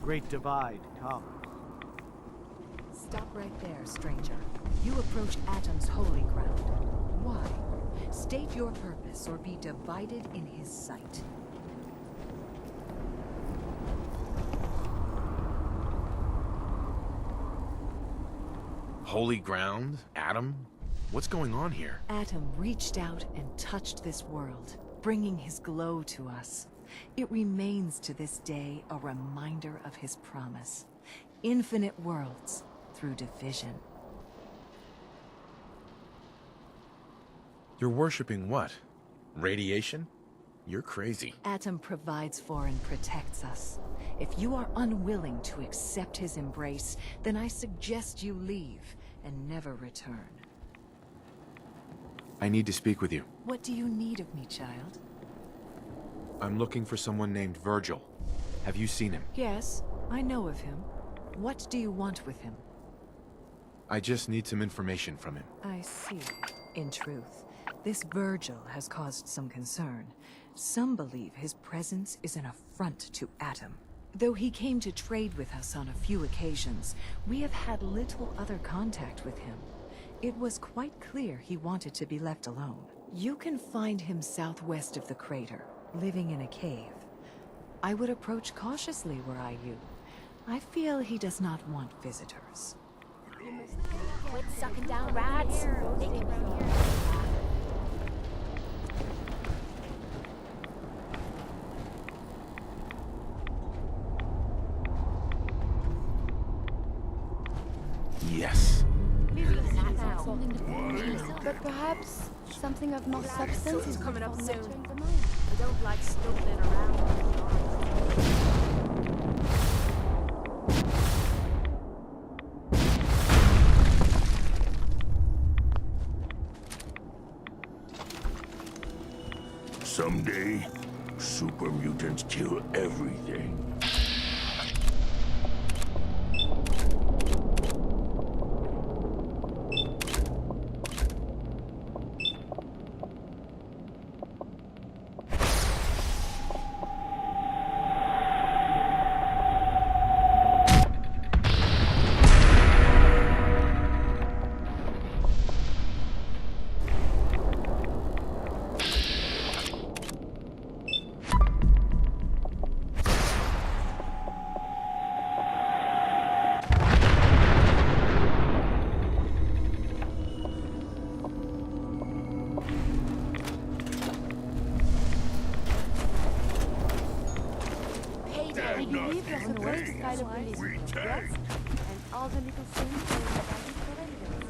Great Divide comes. Stop right there, stranger. You approach Atom's holy ground. Why? State your purpose or be divided in his sight. Holy ground? Atom? What's going on here? Atom reached out and touched this world, bringing his glow to us. It remains to this day a reminder of his promise. Infinite worlds through division. You're worshipping what? Radiation? You're crazy. Atom provides for and protects us. If you are unwilling to accept his embrace, then I suggest you leave and never return. I need to speak with you. What do you need of me, child? I'm looking for someone named Virgil. Have you seen him? Yes, I know of him. What do you want with him? I just need some information from him. I see. In truth, this Virgil has caused some concern. Some believe his presence is an affront to Atom. Though he came to trade with us on a few occasions, we have had little other contact with him. It was quite clear he wanted to be left alone. You can find him southwest of the crater, living in a cave. I would approach cautiously were I you. I feel he does not want visitors. Quit sucking down rats. They can be here. Yes. But perhaps something of more substance is coming up soon. nurturing the mind. I don't like stumbling around. Someday, super mutants kill everything. I believe there's a great kind of release We of take. breath and all the little things that are valued for evidence.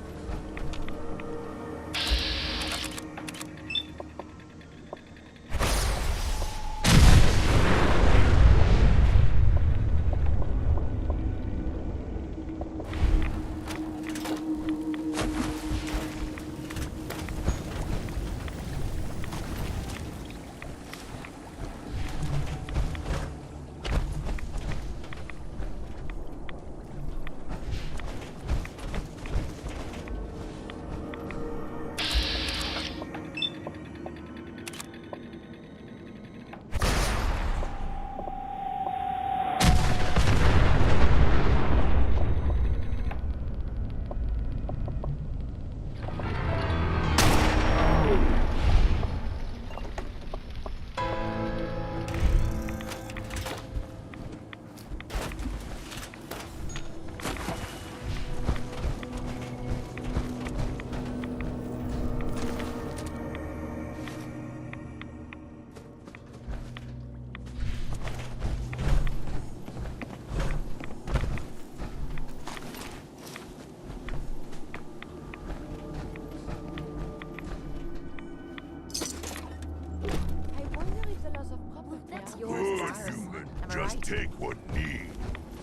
I wonder if the laws of property That's are- yours, Good Lars. human. Am I Just right? take what need,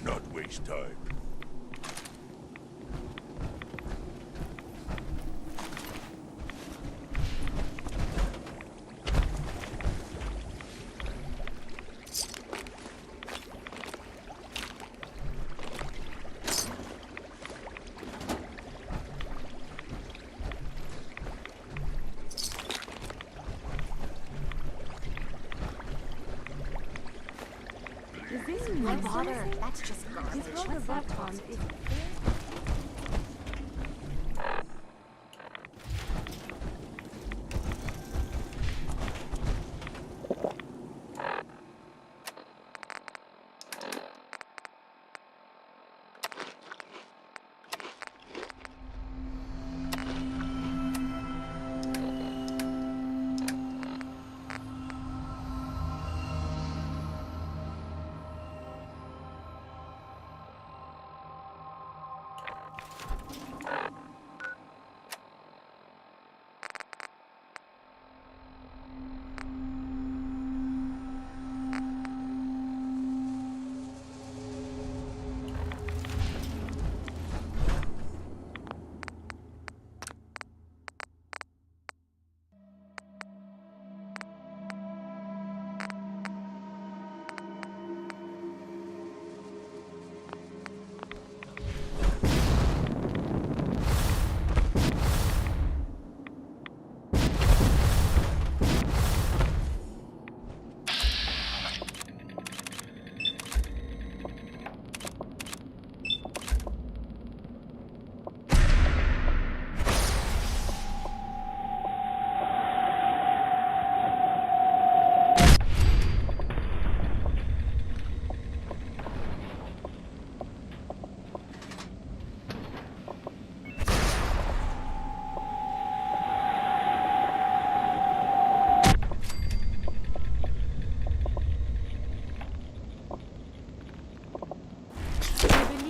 not waste time. Is this Why one? bother? That's just garbage. This road What's that above one toxic?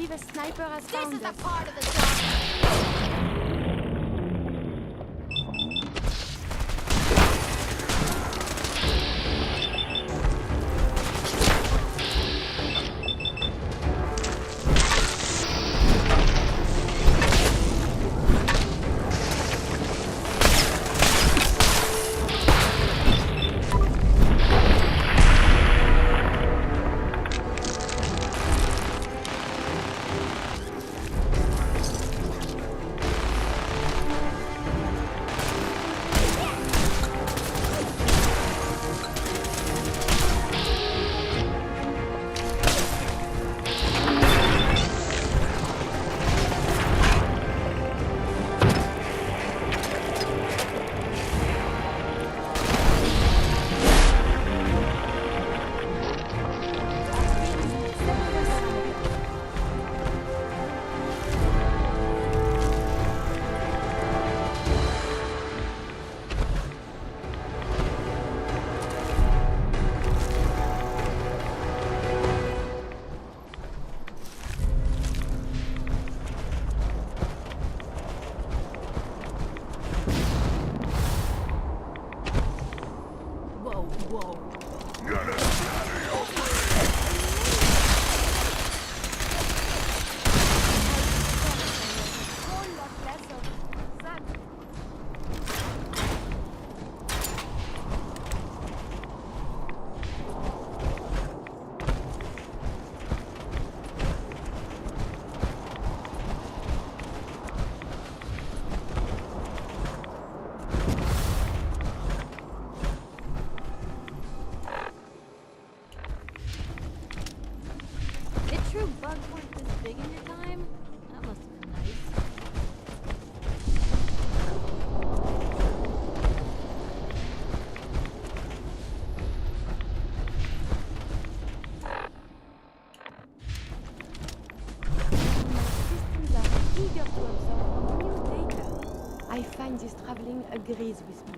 is the sniper has This found is the us. part of the job. True bugs weren't this big in your time? That must have been nice. My systems are eager to absorb new data. I find this traveling agrees with me.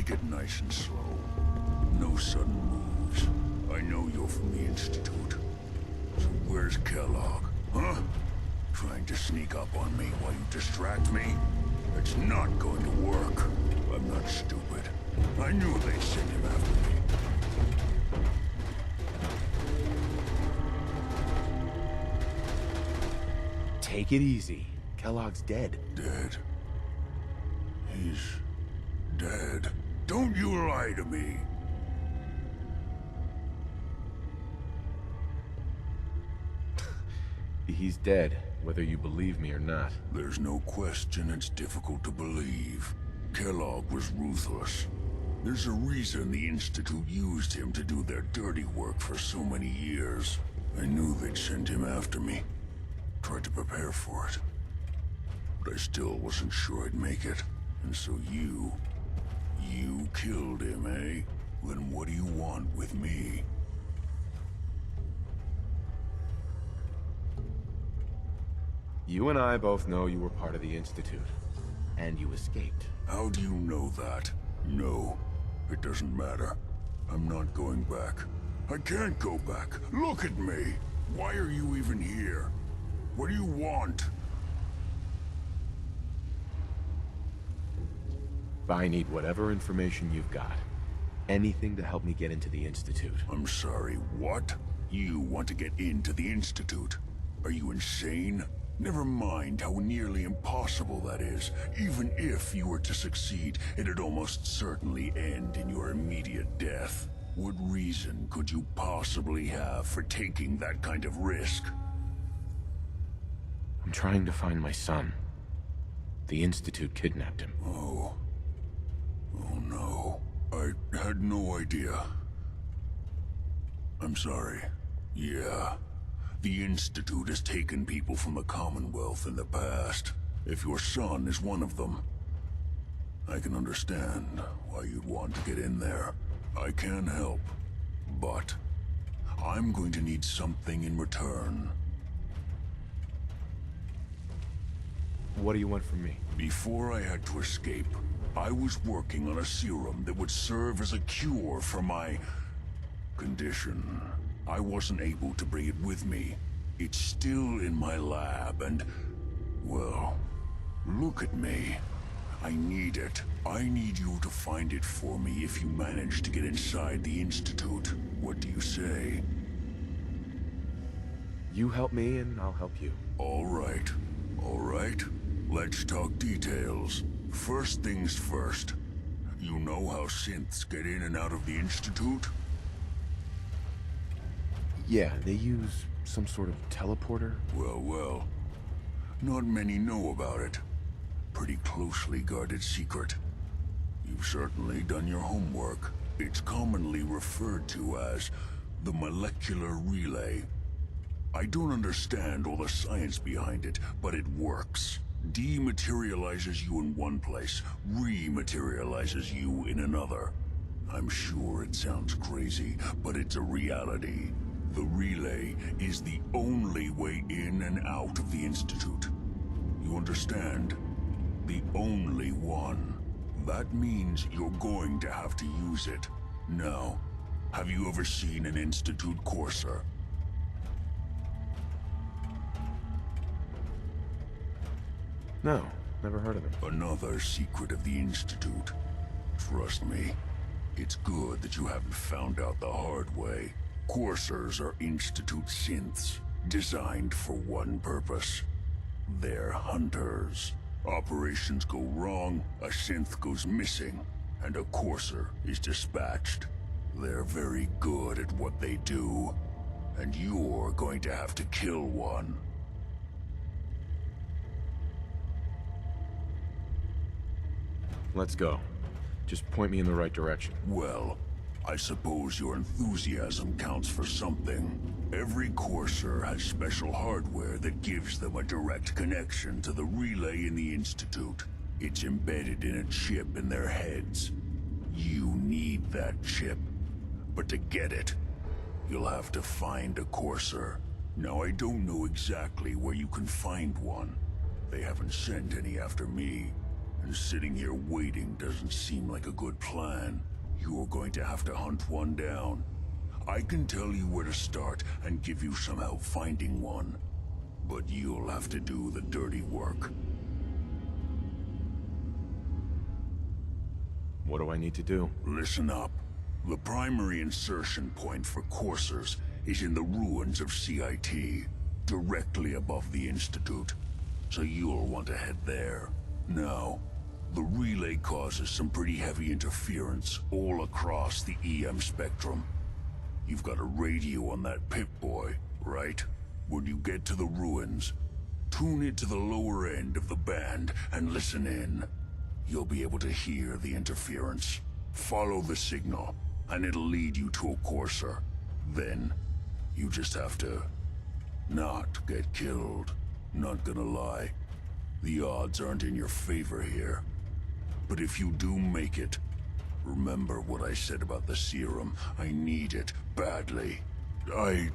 Take it nice and slow. No sudden moves. I know you're from the Institute. So where's Kellogg? Huh? Trying to sneak up on me while you distract me? It's not going to work. I'm not stupid. I knew they'd send him after me. Take it easy. Kellogg's dead. Dead? He's dead. Don't you lie to me. He's dead, whether you believe me or not. There's no question it's difficult to believe. Kellogg was ruthless. There's a reason the Institute used him to do their dirty work for so many years. I knew they'd send him after me. Tried to prepare for it. But I still wasn't sure I'd make it. And so you killed him, eh? Then what do you want with me? You and I both know you were part of the Institute. And you escaped. How do you know that? No, it doesn't matter. I'm not going back. I can't go back. Look at me! Why are you even here? What do you want? I need whatever information you've got. Anything to help me get into the Institute. I'm sorry, what? You want to get into the Institute? Are you insane? Never mind how nearly impossible that is. Even if you were to succeed, it'd almost certainly end in your immediate death. What reason could you possibly have for taking that kind of risk? I'm trying to find my son. The Institute kidnapped him. Oh. Oh no. I had no idea. I'm sorry. Yeah. The Institute has taken people from the Commonwealth in the past. If your son is one of them, I can understand why you'd want to get in there. I can help, but I'm going to need something in return. What do you want from me? Before I had to escape, I was working on a serum that would serve as a cure for my condition. I wasn't able to bring it with me. It's still in my lab and, well, look at me. I need it. I need you to find it for me if you manage to get inside the Institute. What do you say? You help me and I'll help you. All right. All right. Let's talk details. First things first. You know how synths get in and out of the Institute? Yeah, they use some sort of teleporter. Well, well. Not many know about it. Pretty closely guarded secret. You've certainly done your homework. It's commonly referred to as the molecular relay. I don't understand all the science behind it, but it works. Dematerializes you in one place, rematerializes you in another. I'm sure it sounds crazy, but it's a reality. The relay is the only way in and out of the Institute. You understand? The only one. That means you're going to have to use it. Now, have you ever seen an Institute courser? No, never heard of them. Another secret of the Institute. Trust me, it's good that you haven't found out the hard way. Coursers are Institute synths, designed for one purpose. They're hunters. Operations go wrong, a synth goes missing, and a courser is dispatched. They're very good at what they do, and you're going to have to kill one. Let's go. Just point me in the right direction. Well, I suppose your enthusiasm counts for something. Every courser has special hardware that gives them a direct connection to the relay in the Institute. It's embedded in a chip in their heads. You need that chip. But to get it, you'll have to find a courser. Now, I don't know exactly where you can find one. They haven't sent any after me. And sitting here waiting doesn't seem like a good plan. You're going to have to hunt one down. I can tell you where to start and give you some help finding one. But you'll have to do the dirty work. What do I need to do? Listen up. The primary insertion point for coursers is in the ruins of CIT, directly above the Institute. So you'll want to head there. Now, the relay causes some pretty heavy interference all across the EM spectrum. You've got a radio on that Pip-Boy, right? When you get to the ruins, tune it to the lower end of the band and listen in. You'll be able to hear the interference. Follow the signal, and it'll lead you to a courser. Then, you just have to not get killed. Not gonna lie, the odds aren't in your favor here. But if you do make it, remember what I said about the serum. I need it badly. I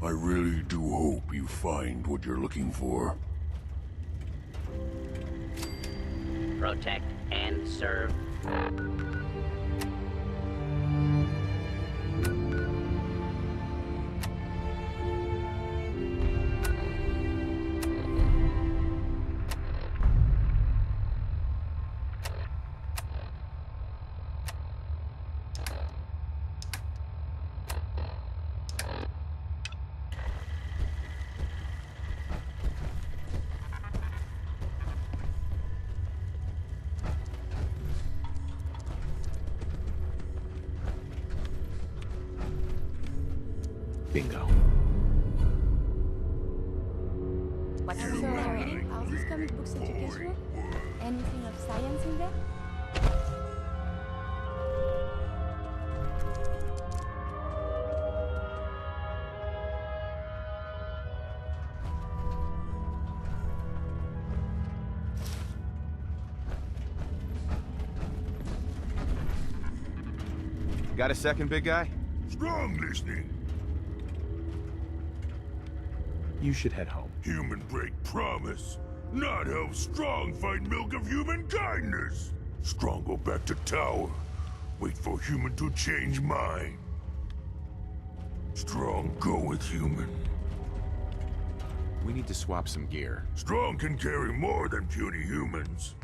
really do hope you find what you're looking for. Protect and serve. Bingo. What's So, in there? are these comic books educational? Anything of science in there? Got a second, big guy? Strong listening. You should head home. Human break promise. Not help Strong find milk of human kindness. Strong go back to tower. Wait for human to change mind. Strong go with human. We need to swap some gear. Strong can carry more than puny humans.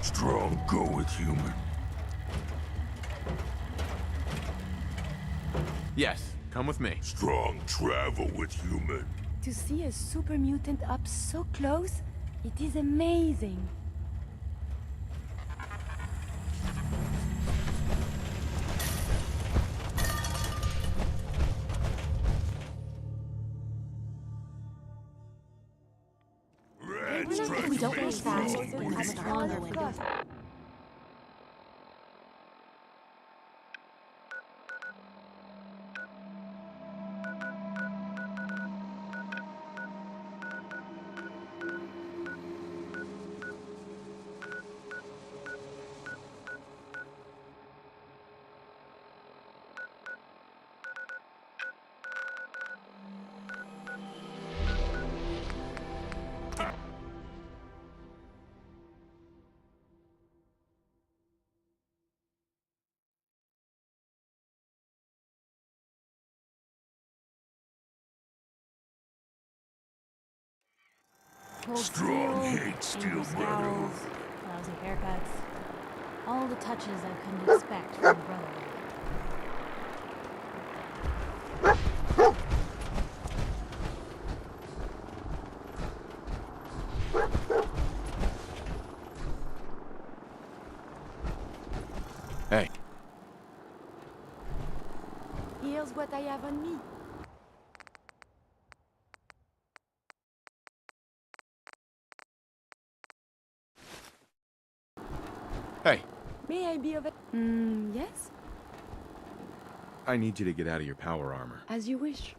Strong go with human. Yes, come with me. Strong travel with human. To see a super mutant up so close, it is amazing. If we don't move fast, It's we have a longer window. Cold Strong steel, hate steel angry brother. scowls, lousy haircuts. All the touches I couldn't expect from a brother. Hey, Here's what I have on me. hey, May I be of yes? I need you to get out of your power armor. As you wish.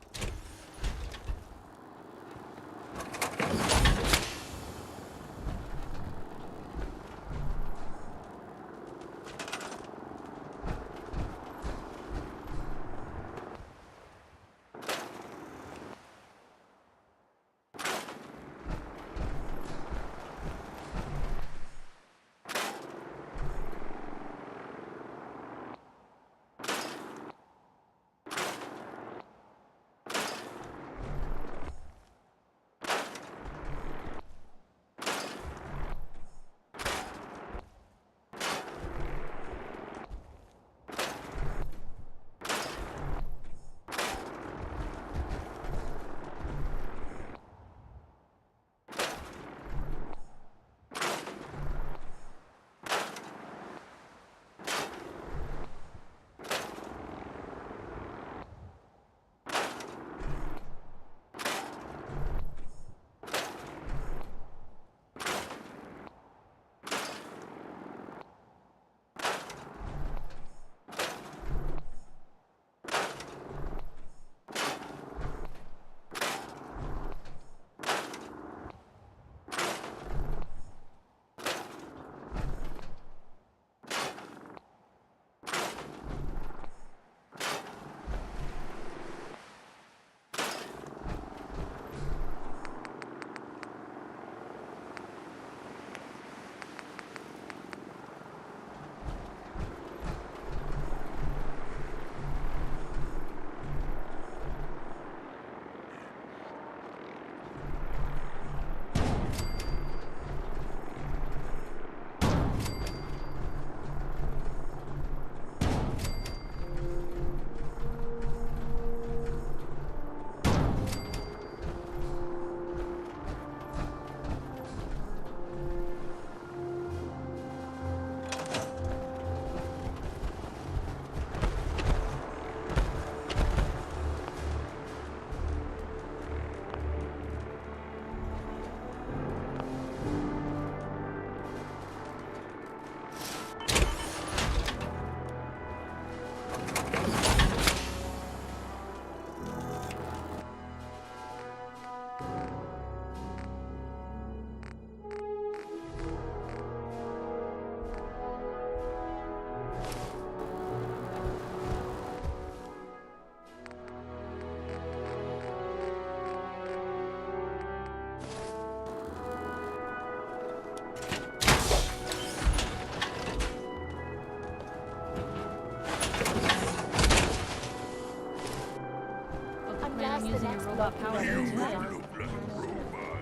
I'm using a robot power You too. look like a robot.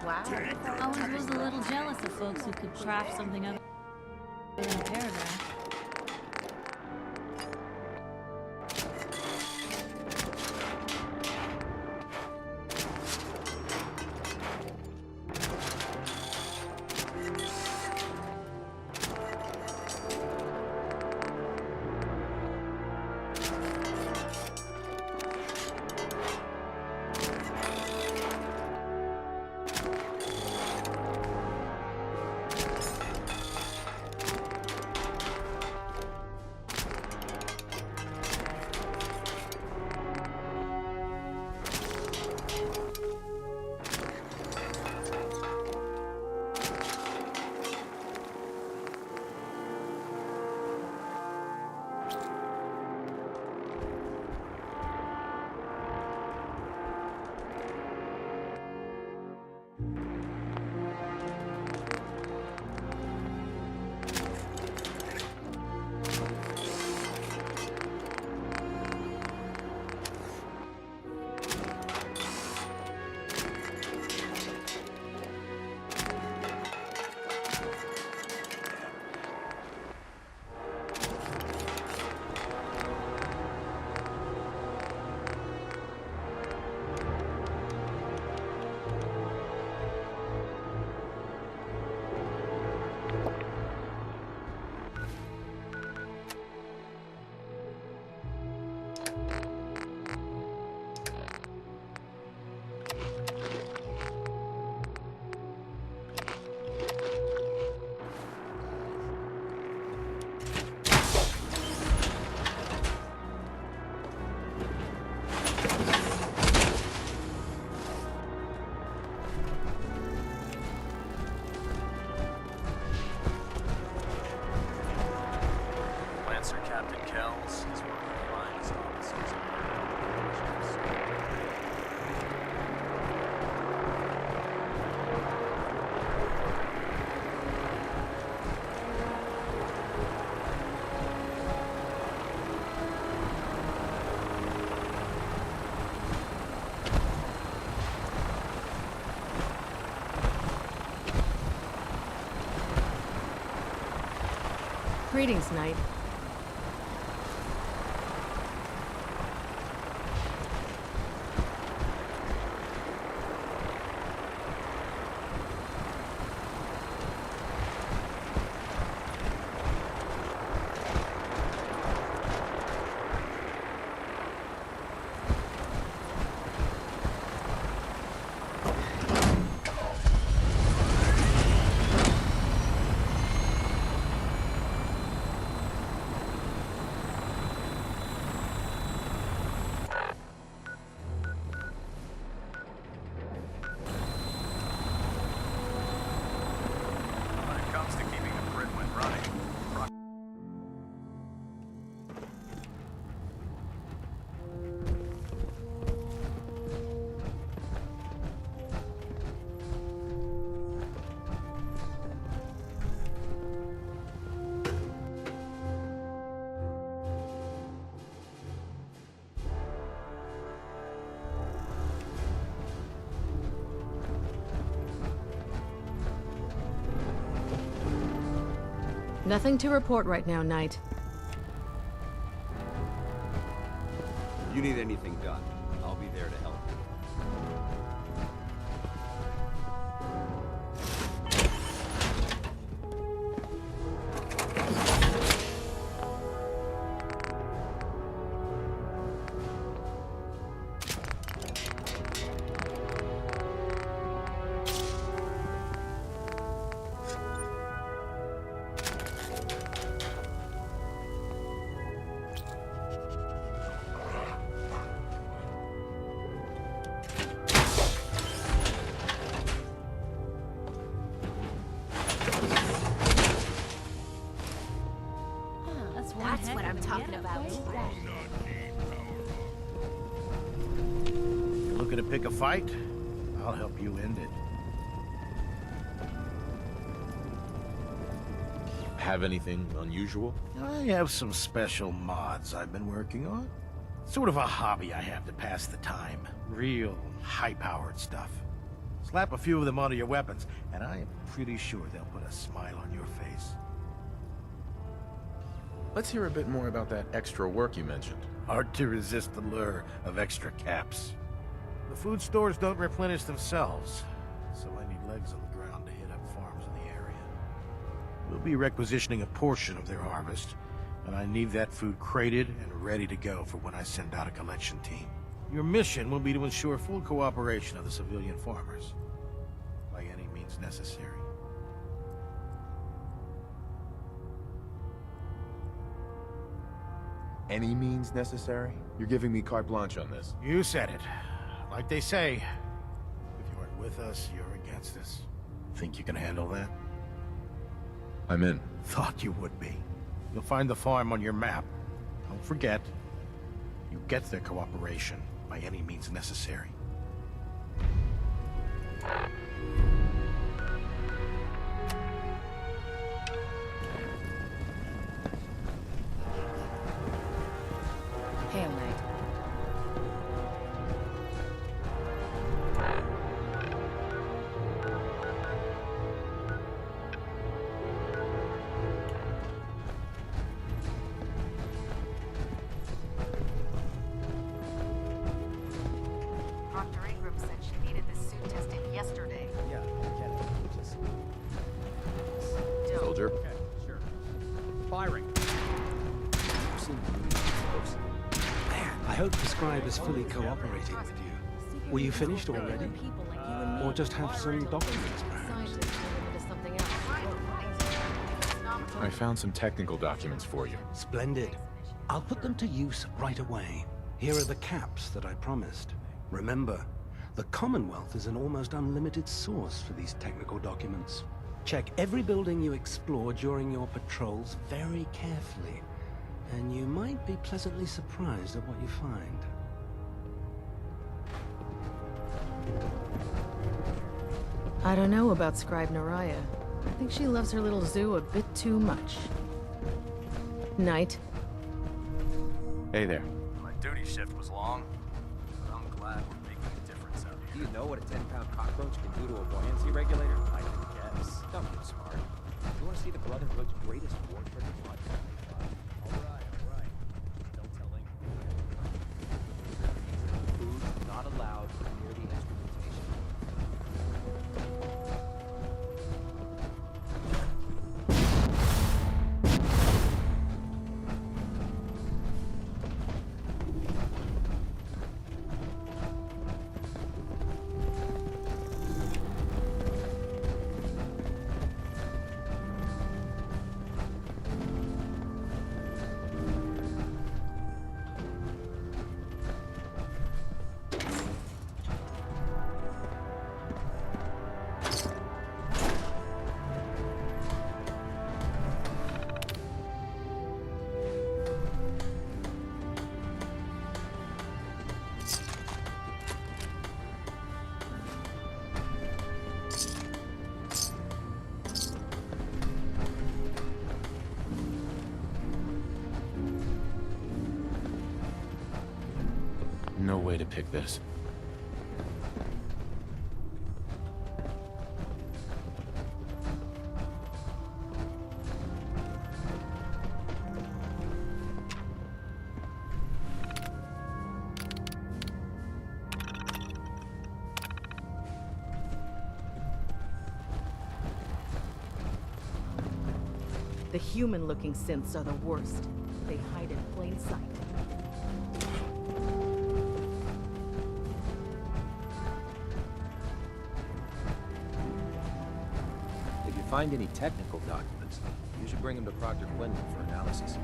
I was a little jealous of folks who could craft something out of in a paragraph. Greetings, Knight. Nothing to report right now, Knight. If you need anything done, I'll be there to help. That's what I'm talking about. You're looking to pick a fight? I'll help you end it. Have anything unusual? I have some special mods I've been working on. Sort of a hobby I have to pass the time. Real high-powered stuff. Slap a few of them onto your weapons, and I am pretty sure they'll put a smile on your face. Let's hear a bit more about that extra work you mentioned. Hard to resist the lure of extra caps. The food stores don't replenish themselves, so I need legs on the ground to hit up farms in the area. We'll be requisitioning a portion of their harvest, and I need that food crated and ready to go for when I send out a collection team. Your mission will be to ensure full cooperation of the civilian farmers, by any means necessary. Any means necessary? You're giving me carte blanche on this. You said it. Like they say, if you aren't with us, you're against us. Think you can handle that? I'm in. Thought you would be. You'll find the farm on your map. Don't forget, you get their cooperation by any means necessary. Hail, Knight. Dr. Ingram said she needed this suit tested yesterday. Yeah, I get it. Just... Soldier? Okay, sure. Firing. I've seen the movie, folks. Man, I hope the scribe is fully cooperating with you. Were you finished already? Or just have some documents, perhaps? I found some technical documents for you. Splendid. I'll put them to use right away. Here are the caps that I promised. Remember, the Commonwealth is an almost unlimited source for these technical documents. Check every building you explore during your patrols very carefully, and you might be pleasantly surprised at what you find. I don't know about Scribe Naraya. I think she loves her little zoo a bit too much. Knight. Hey there. My duty shift was long, but I'm glad we're making a difference out Do here. you know what a 10-pound cockroach can do to a buoyancy regulator? I can guess. Don't be smart. You want to see the Brotherhood's greatest war trick? Alright. Don't tell anyone. Food not allowed near the instrumentation. No way to pick this. The human-looking synths are the worst. They hide in plain sight. If you find any technical documents, you should bring them to Proctor Quinlan for analysis.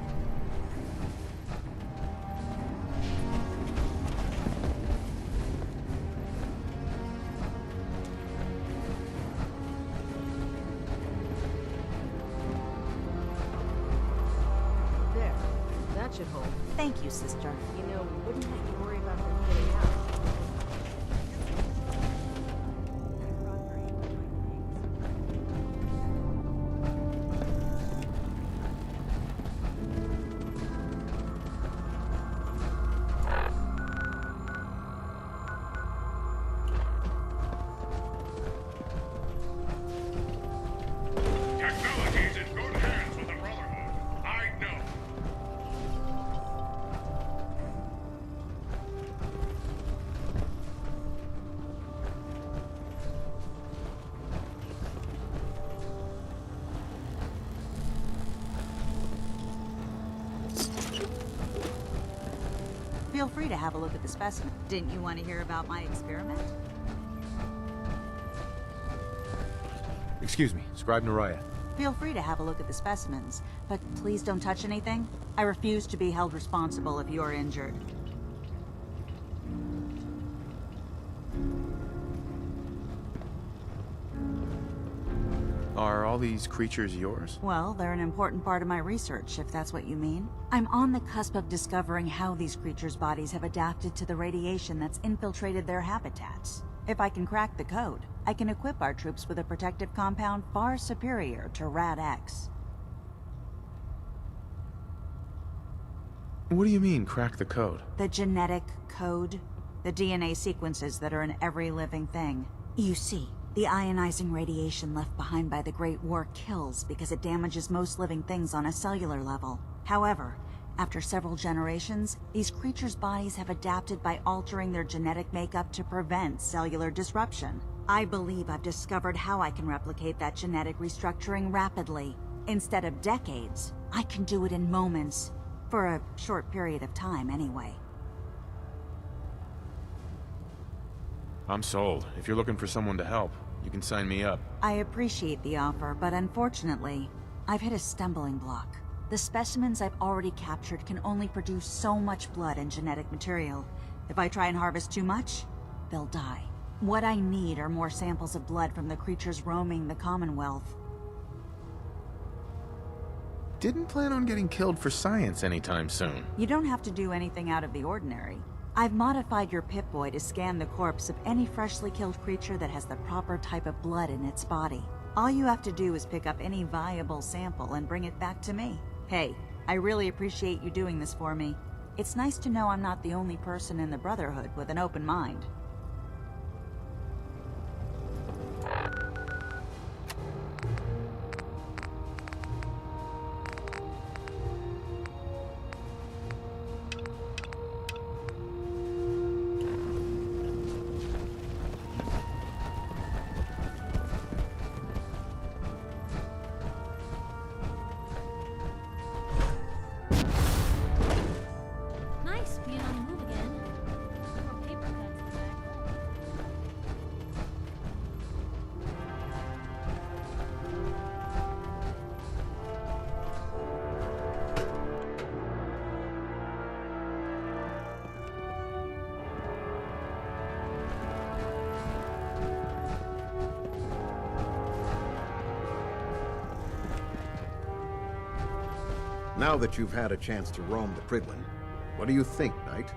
There. That should hold. Thank you, sister. You know, we wouldn't have to worry about them getting out. Technology's in good hands with the Brotherhood. I know. Feel free to have a look at the specimen. Didn't you want to hear about my experiment? Excuse me, Scribe Naraya. Feel free to have a look at the specimens, but please don't touch anything. I refuse to be held responsible if you are injured. Are all these creatures yours? Well, they're an important part of my research, if that's what you mean. I'm on the cusp of discovering how these creatures' bodies have adapted to the radiation that's infiltrated their habitats. If I can crack the code, I can equip our troops with a protective compound far superior to Rad-X. What do you mean, crack the code? The genetic code. The DNA sequences that are in every living thing. You see, the ionizing radiation left behind by the Great War kills because it damages most living things on a cellular level. However, after several generations, these creatures' bodies have adapted by altering their genetic makeup to prevent cellular disruption. I believe I've discovered how I can replicate that genetic restructuring rapidly. Instead of decades, I can do it in moments. For a short period of time, anyway. I'm sold. If you're looking for someone to help, you can sign me up. I appreciate the offer, but unfortunately, I've hit a stumbling block. The specimens I've already captured can only produce so much blood and genetic material. If I try and harvest too much, they'll die. What I need are more samples of blood from the creatures roaming the Commonwealth. Didn't plan on getting killed for science anytime soon. You don't have to do anything out of the ordinary. I've modified your Pip-Boy to scan the corpse of any freshly killed creature that has the proper type of blood in its body. All you have to do is pick up any viable sample and bring it back to me. Hey, I really appreciate you doing this for me. It's nice to know I'm not the only person in the Brotherhood with an open mind. Now that you've had a chance to roam the Pridwen, what do you think, Knight?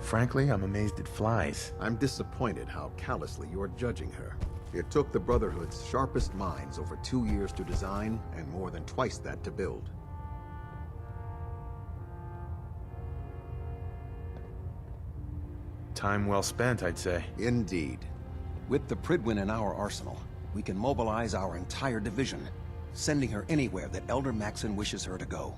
Frankly, I'm amazed it flies. I'm disappointed how callously you're judging her. It took the Brotherhood's sharpest minds over 2 years to design, and more than twice that to build. Time well spent, I'd say. Indeed. With the Pridwen in our arsenal, we can mobilize our entire division, sending her anywhere that Elder Maxon wishes her to go.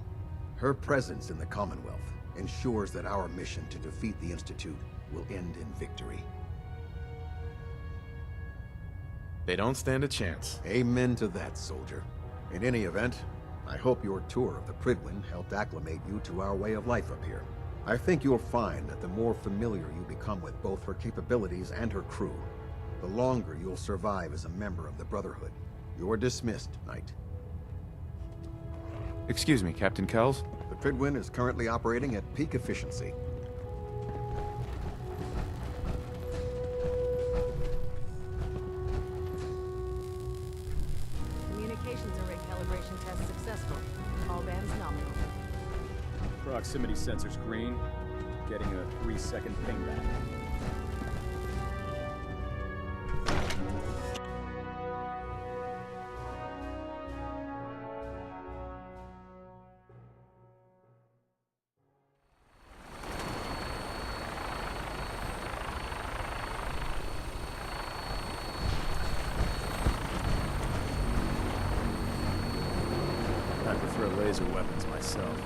Her presence in the Commonwealth ensures that our mission to defeat the Institute will end in victory. They don't stand a chance. Amen to that, soldier. In any event, I hope your tour of the Pridwen helped acclimate you to our way of life up here. I think you'll find that the more familiar you become with both her capabilities and her crew, the longer you'll survive as a member of the Brotherhood. You're dismissed, Knight. Excuse me, Captain Kells? The Pridwen is currently operating at peak efficiency. Communications array calibration test successful. All bands nominal. Proximity sensors green. Getting a 3-second pingback. I prefer laser weapons myself.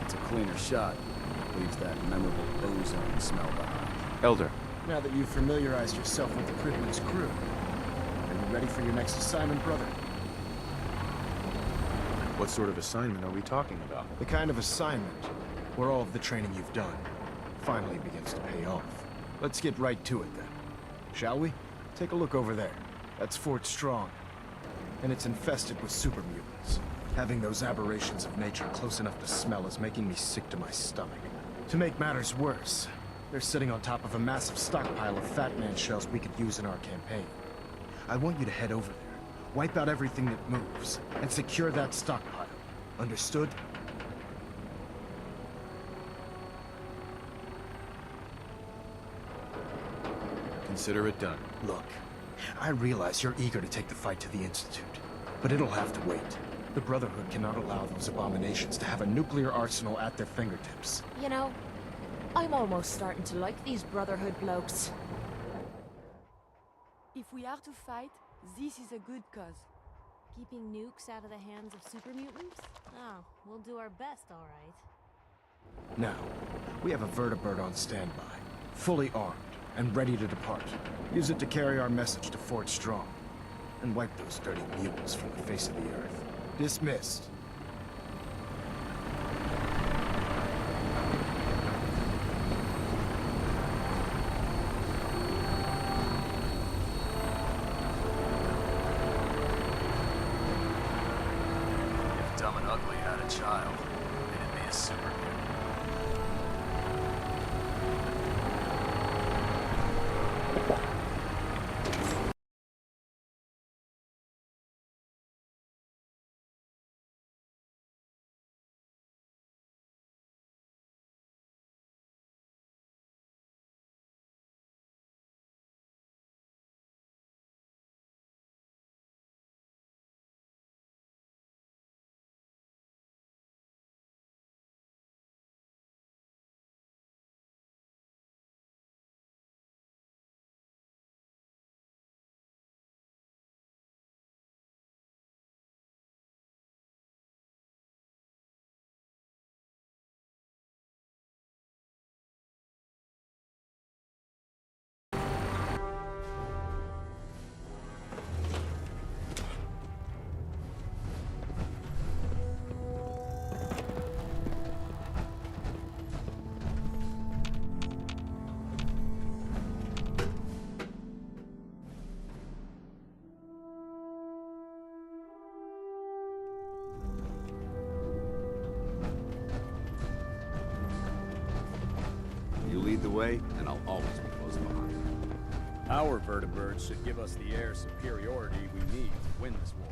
It's a cleaner shot. Leaves that memorable ozone smell behind. Elder. Now that you've familiarized yourself with the Pridwen's crew, are you ready for your next assignment, brother? What sort of assignment are we talking about? The kind of assignment where all of the training you've done finally begins to pay off. Let's get right to it then. Shall we? Take a look over there. That's Fort Strong. And it's infested with super mutants. Having those aberrations of nature close enough to smell is making me sick to my stomach. To make matters worse, they're sitting on top of a massive stockpile of Fat Man shells we could use in our campaign. I want you to head over there, wipe out everything that moves, and secure that stockpile. Understood? Consider it done. Look, I realize you're eager to take the fight to the Institute, but it'll have to wait. The Brotherhood cannot allow those abominations to have a nuclear arsenal at their fingertips. You know, I'm almost starting to like these Brotherhood blokes. If we are to fight, this is a good cause. Keeping nukes out of the hands of super mutants? Oh, we'll do our best, all right. Now, we have a vertibird on standby, fully armed and ready to depart. Use it to carry our message to Fort Strong, and wipe those dirty mutants from the face of the earth. Dismissed. If Dumb and Ugly had a child, it'd be a super mutant. You lead the way, and I'll always be close behind. Our vertibirds should give us the air superiority we need to win this war.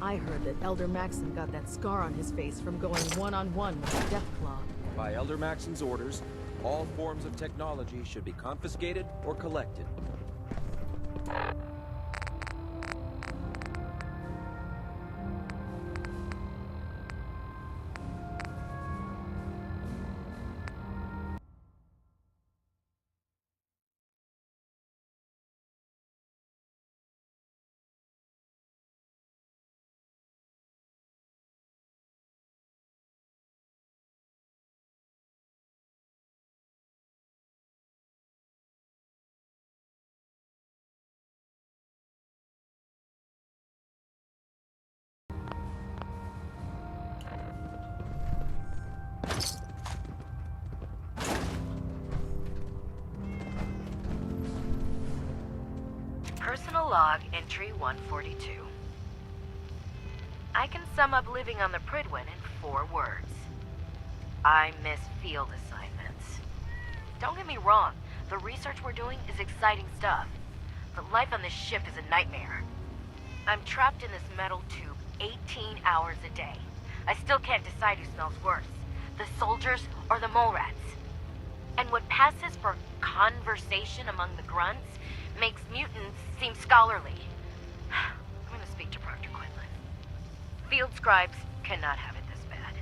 I heard that Elder Maxon got that scar on his face from going one-on-one with the Deathclaw. By Elder Maxon's orders, all forms of technology should be confiscated or collected. Personal log entry 142. I can sum up living on the Prydwen in 4 words. I miss field assignments. Don't get me wrong, the research we're doing is exciting stuff. But life on this ship is a nightmare. I'm trapped in this metal tube 18 hours a day. I still can't decide who smells worse, the soldiers or the mole rats. And what passes for conversation among the grunts makes mutants seem scholarly. I'm gonna speak to Proctor Quinlan. Field scribes cannot have it this bad.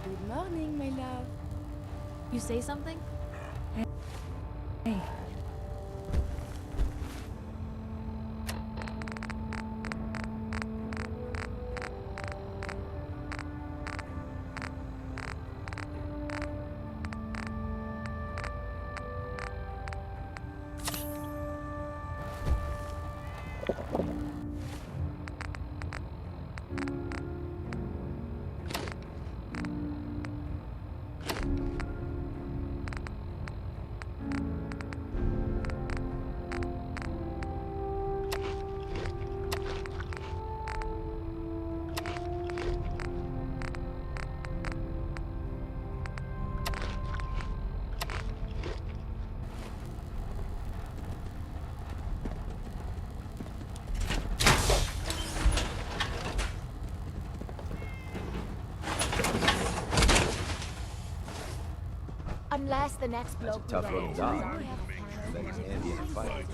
Good morning, my love. You say something? Hey. Unless the next That's a bloke tough little wins. dog. I have Bet he's handy in a fight.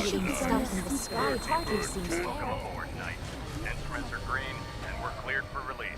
Shooting stuff in the sky hardly seems fair. Welcome aboard, Knight. Instruments are green, and we're cleared for release.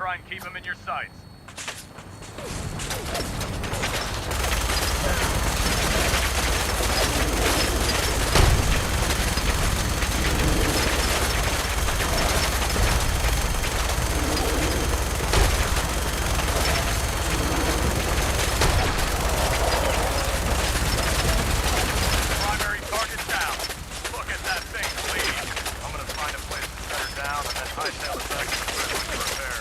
try and keep him in your sights. Primary target down. Look at that thing, please. I'm gonna find a place to set her down and then hightail it back to the prison for repair.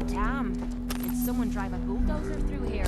Damn. Did someone drive a bulldozer through here?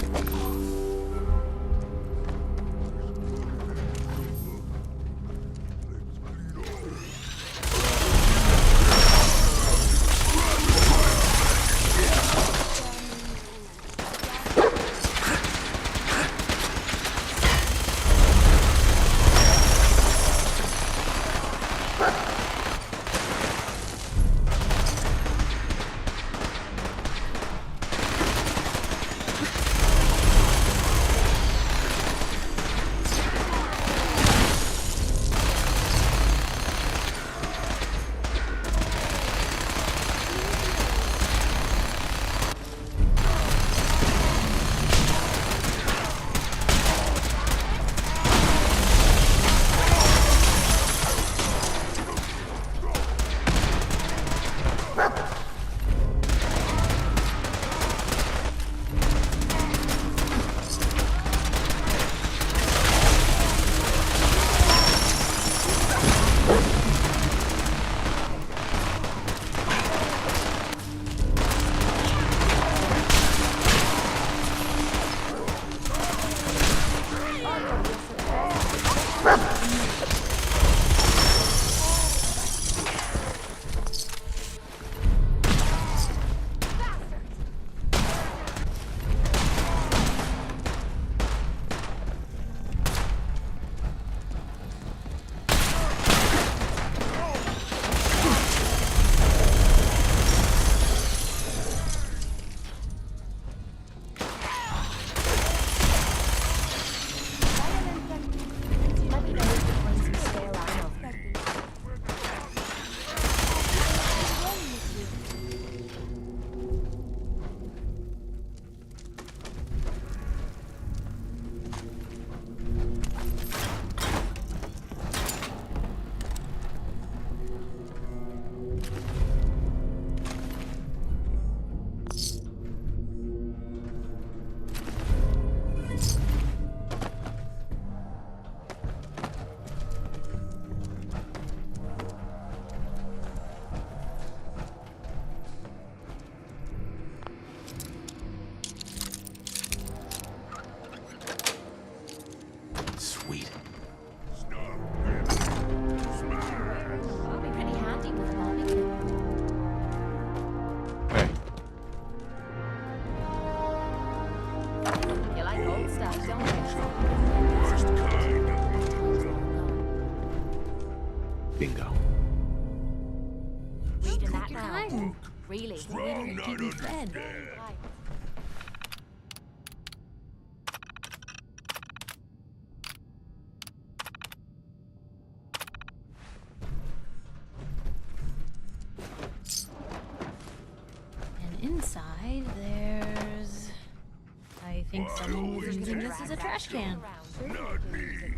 Bingo. Reading that Take your now. time. Really? Reading it keep me fed. And inside, there's... I think someone was using this as a trash can. Not me.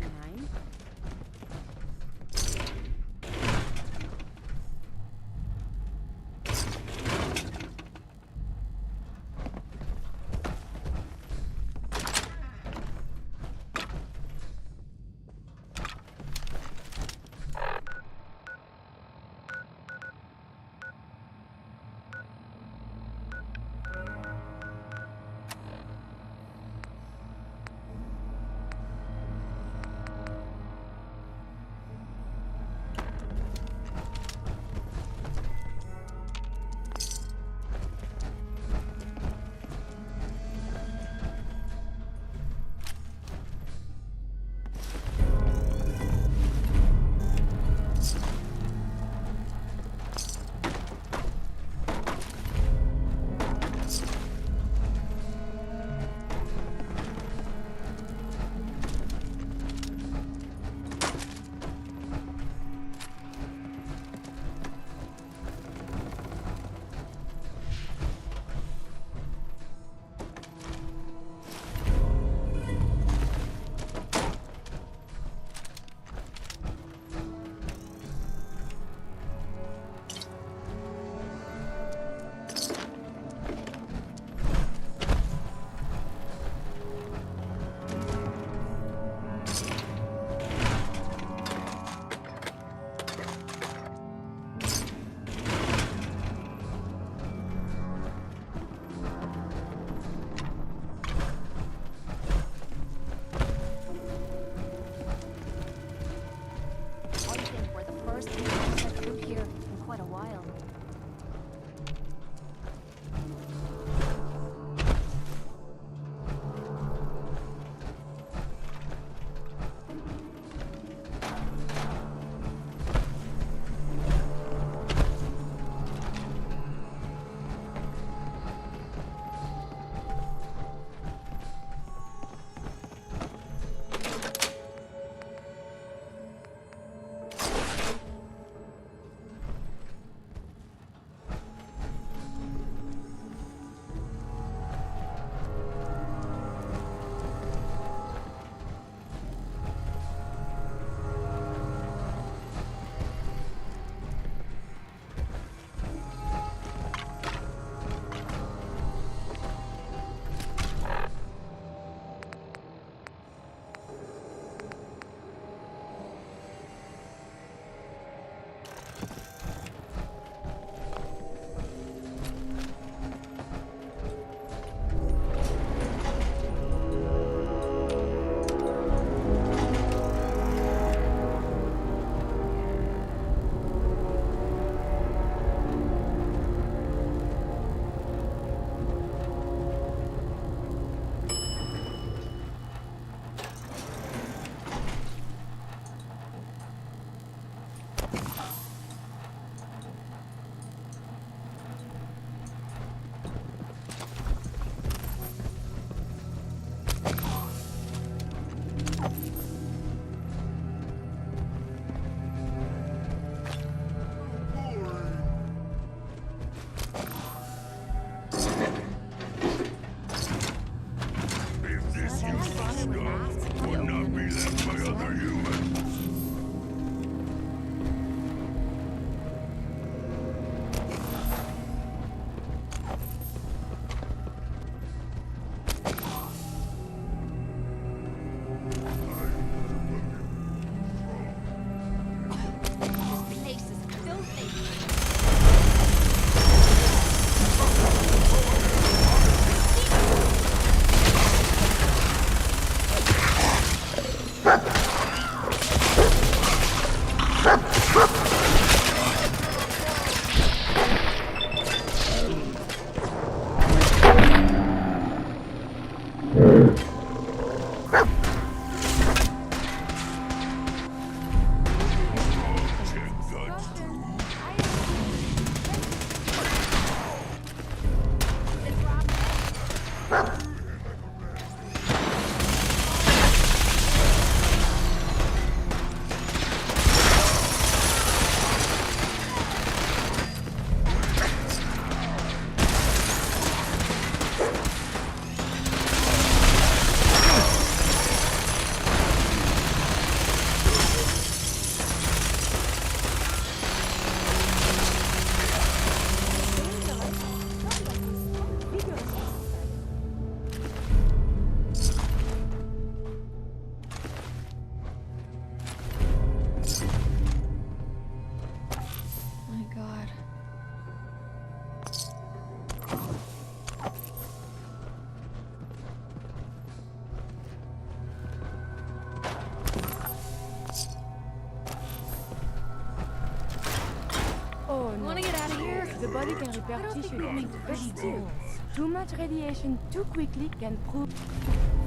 body can repair tissue damage, but still, too much radiation too quickly can prove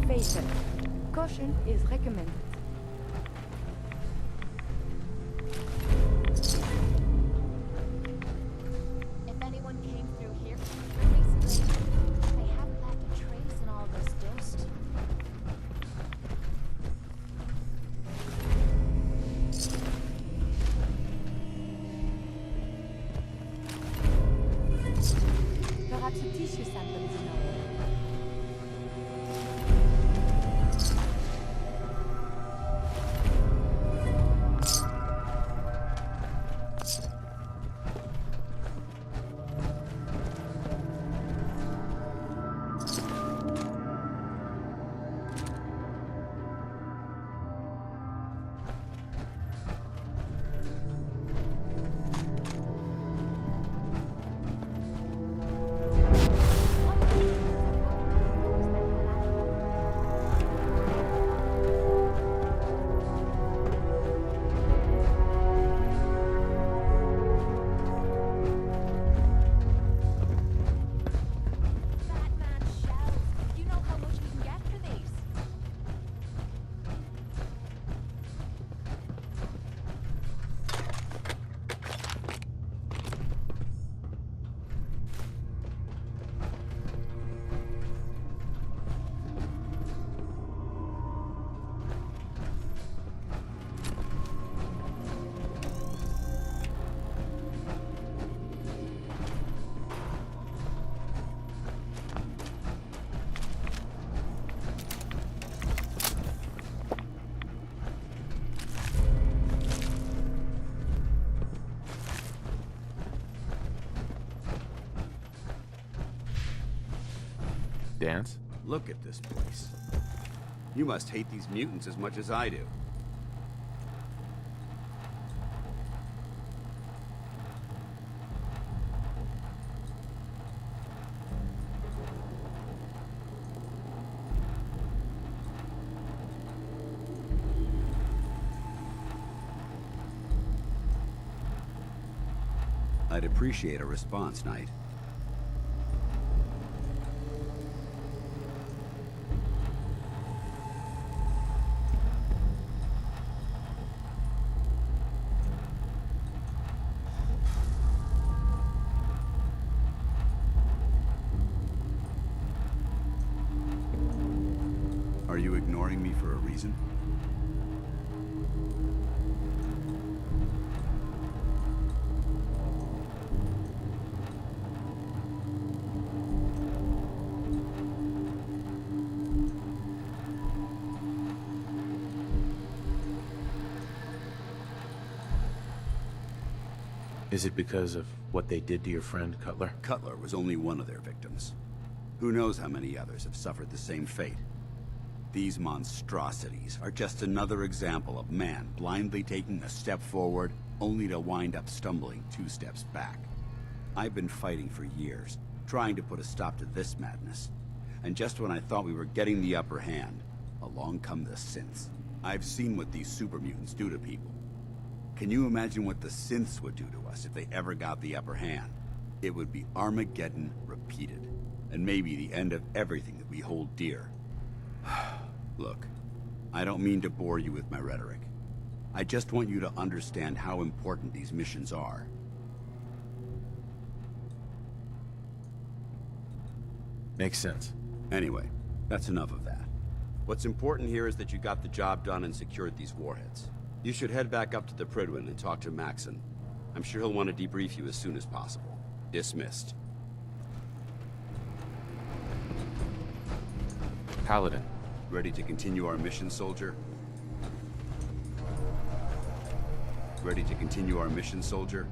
fatal. Caution is recommended. If anyone came through here recently, they haven't left a trace in all this dust. Perhaps a tissue sample is enough. Dance? Look at this place. You must hate these mutants as much as I do. I'd appreciate a response, Knight. Are you ignoring me for a reason? Is it because of what they did to your friend, Cutler? Cutler was only one of their victims. Who knows how many others have suffered the same fate? These monstrosities are just another example of man blindly taking a step forward, only to wind up stumbling 2 steps back. I've been fighting for years, trying to put a stop to this madness. And just when I thought we were getting the upper hand, along come the synths. I've seen what these super mutants do to people. Can you imagine what the synths would do to us if they ever got the upper hand? It would be Armageddon repeated, and maybe the end of everything that we hold dear. Look, I don't mean to bore you with my rhetoric. I just want you to understand how important these missions are. Makes sense. Anyway, that's enough of that. What's important here is that you got the job done and secured these warheads. You should head back up to the Prydwen and talk to Maxon. I'm sure he'll want to debrief you as soon as possible. Dismissed. Paladin. Ready to continue our mission, soldier? Ready to continue our mission, soldier?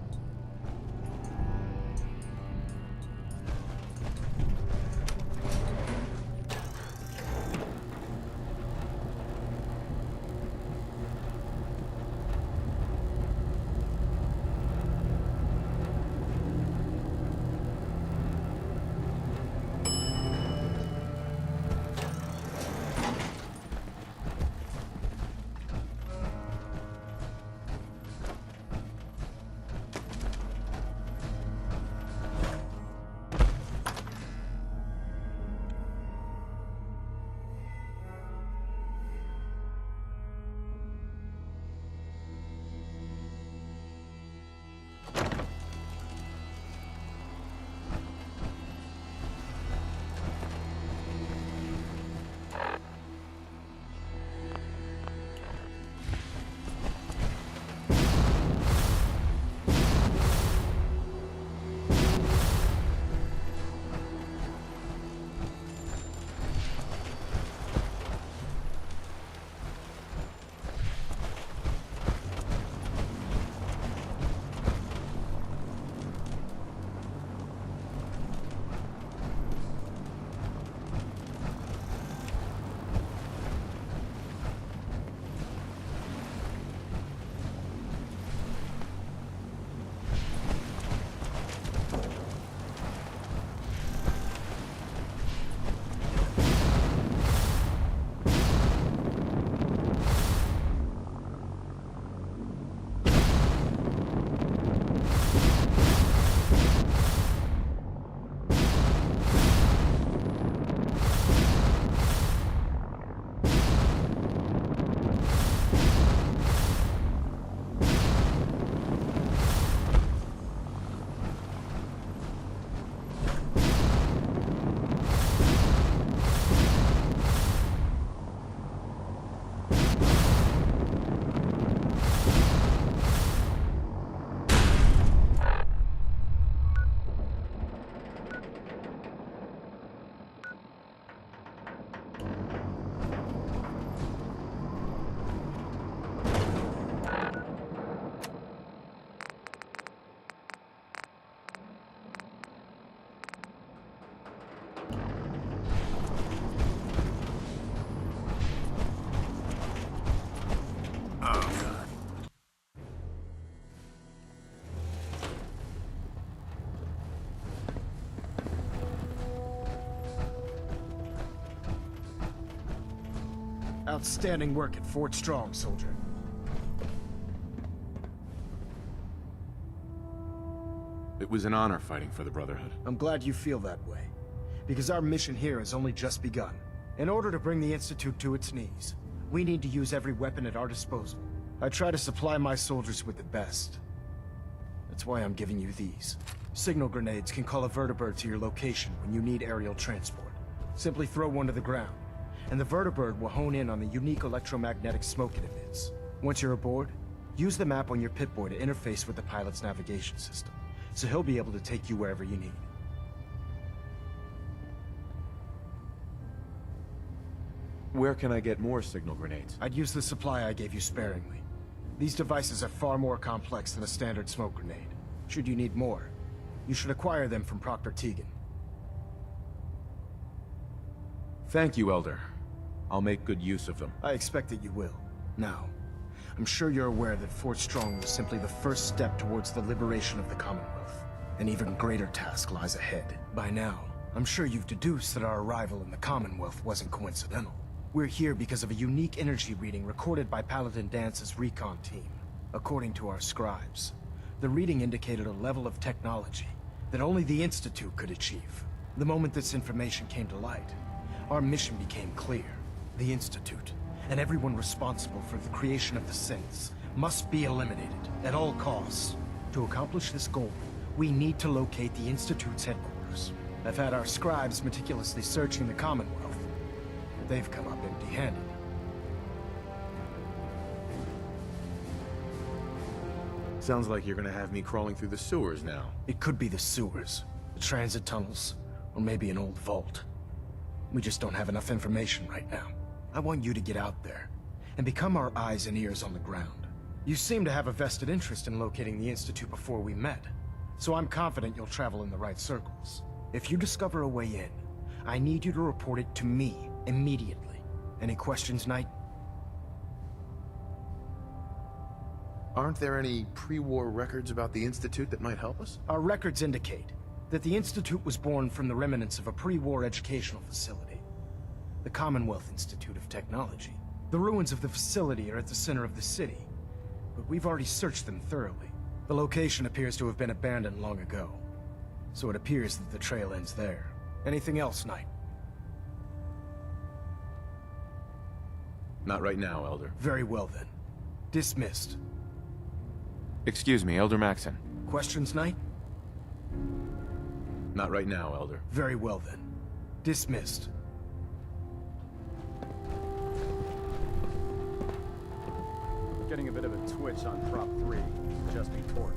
Outstanding work at Fort Strong, soldier. It was an honor fighting for the Brotherhood. I'm glad you feel that way, because our mission here has only just begun. In order to bring the Institute to its knees, we need to use every weapon at our disposal. I try to supply my soldiers with the best. That's why I'm giving you these. Signal grenades can call a vertibird to your location when you need aerial transport. Simply throw one to the ground, and the vertibird will hone in on the unique electromagnetic smoke it emits. Once you're aboard, use the map on your Pip-Boy to interface with the pilot's navigation system, so he'll be able to take you wherever you need. Where can I get more signal grenades? I'd use the supply I gave you sparingly. These devices are far more complex than a standard smoke grenade. Should you need more, you should acquire them from Proctor Tegan. Thank you, Elder. I'll make good use of them. I expect that you will. Now, I'm sure you're aware that Fort Strong was simply the first step towards the liberation of the Commonwealth. An even greater task lies ahead. By now, I'm sure you've deduced that our arrival in the Commonwealth wasn't coincidental. We're here because of a unique energy reading recorded by Paladin Dance's recon team. According to our scribes, the reading indicated a level of technology that only the Institute could achieve. The moment this information came to light, our mission became clear. The Institute, and everyone responsible for the creation of the synths, must be eliminated at all costs. To accomplish this goal, we need to locate the Institute's headquarters. I've had our scribes meticulously searching the Commonwealth. They've come up empty-handed. Sounds like you're gonna have me crawling through the sewers now. It could be the sewers, the transit tunnels, or maybe an old vault. We just don't have enough information right now. I want you to get out there and become our eyes and ears on the ground. You seem to have a vested interest in locating the Institute before we met, so I'm confident you'll travel in the right circles. If you discover a way in, I need you to report it to me immediately. Any questions, Knight? Aren't there any pre-war records about the Institute that might help us? Our records indicate that the Institute was born from the remnants of a pre-war educational facility, the Commonwealth Institute of Technology. The ruins of the facility are at the center of the city, but we've already searched them thoroughly. The location appears to have been abandoned long ago, so it appears that the trail ends there. Anything else, Knight? Not right now, Elder. Very well then. Dismissed. Excuse me, Elder Maxon. Questions, Knight? Not right now, Elder. Very well then. Dismissed. Getting a bit of a twitch on Prop 3. Just be torque.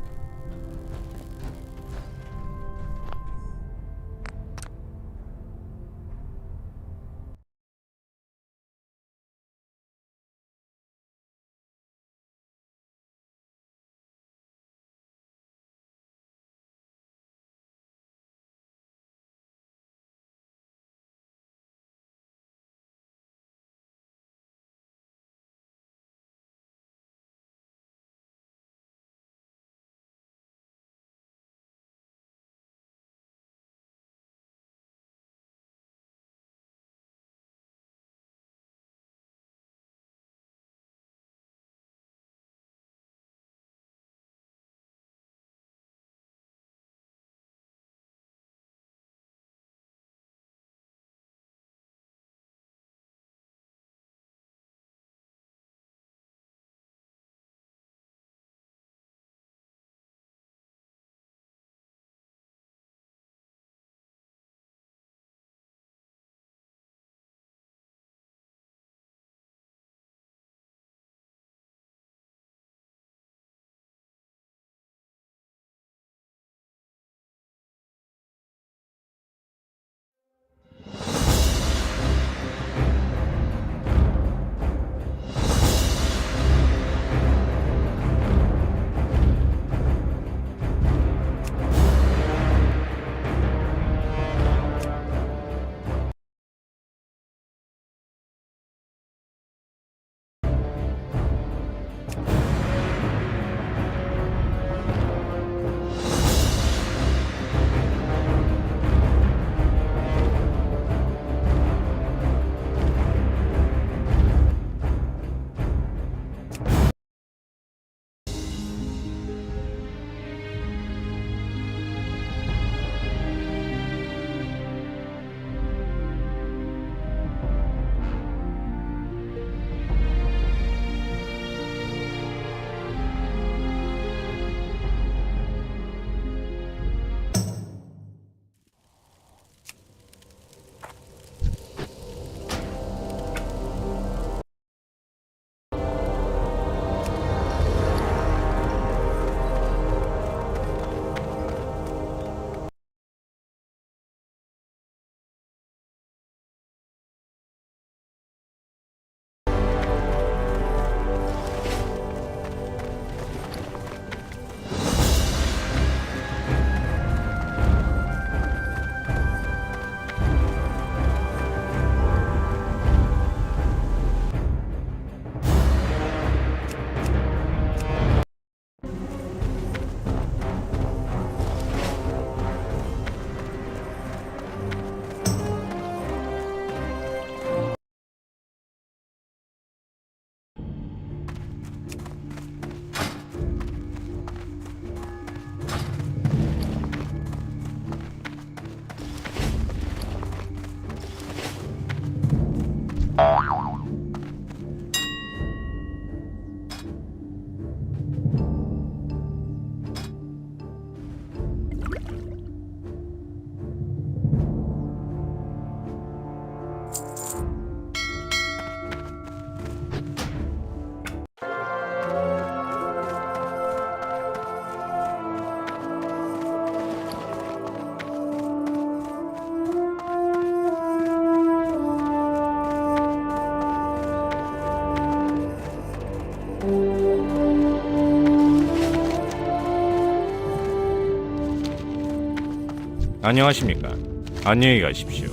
안녕하십니까. 안녕히 가십시오.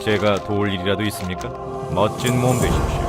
제가 도울 일이라도 있습니까? 멋진 몸 되십시오.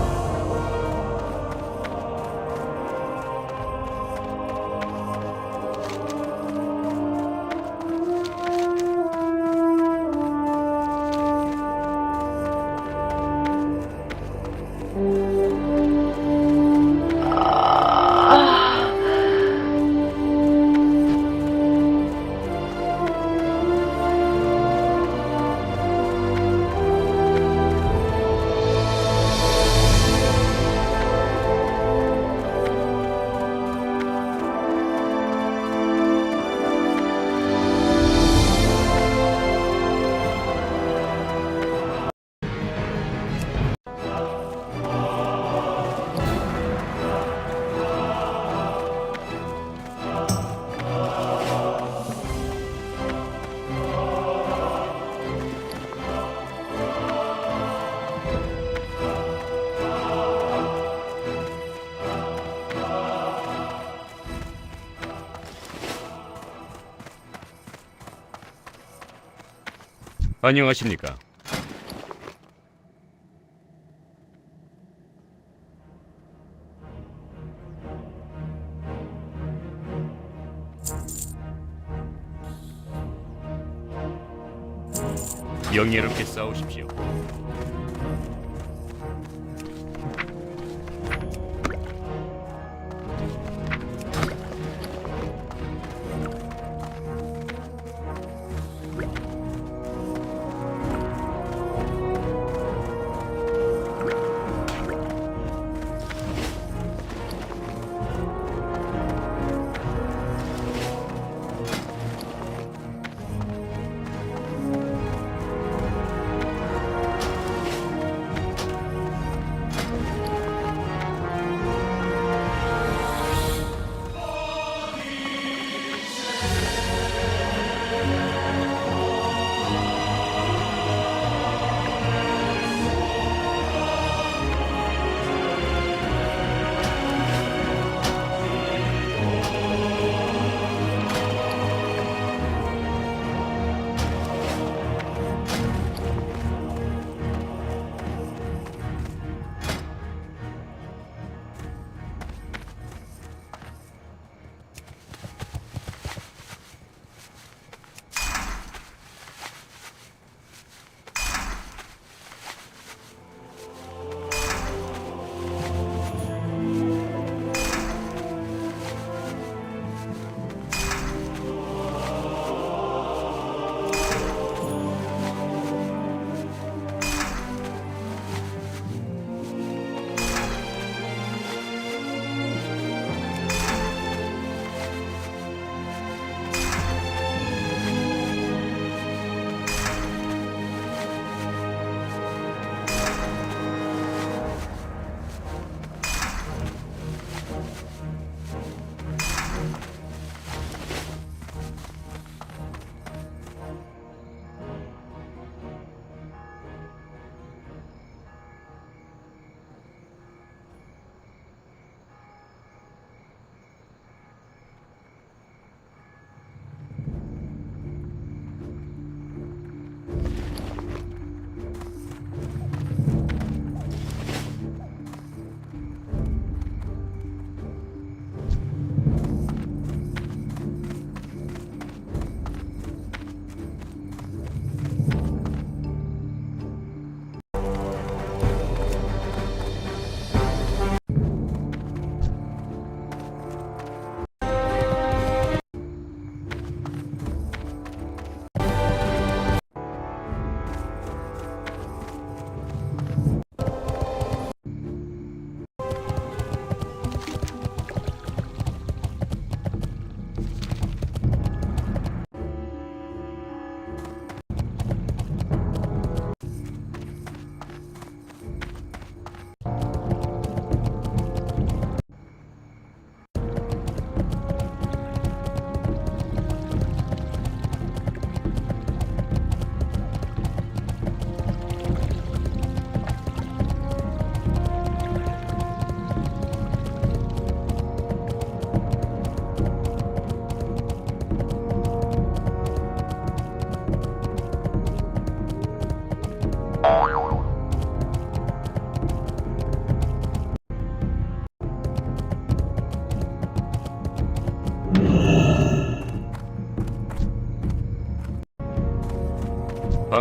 안녕하십니까. 명예롭게 싸우십시오.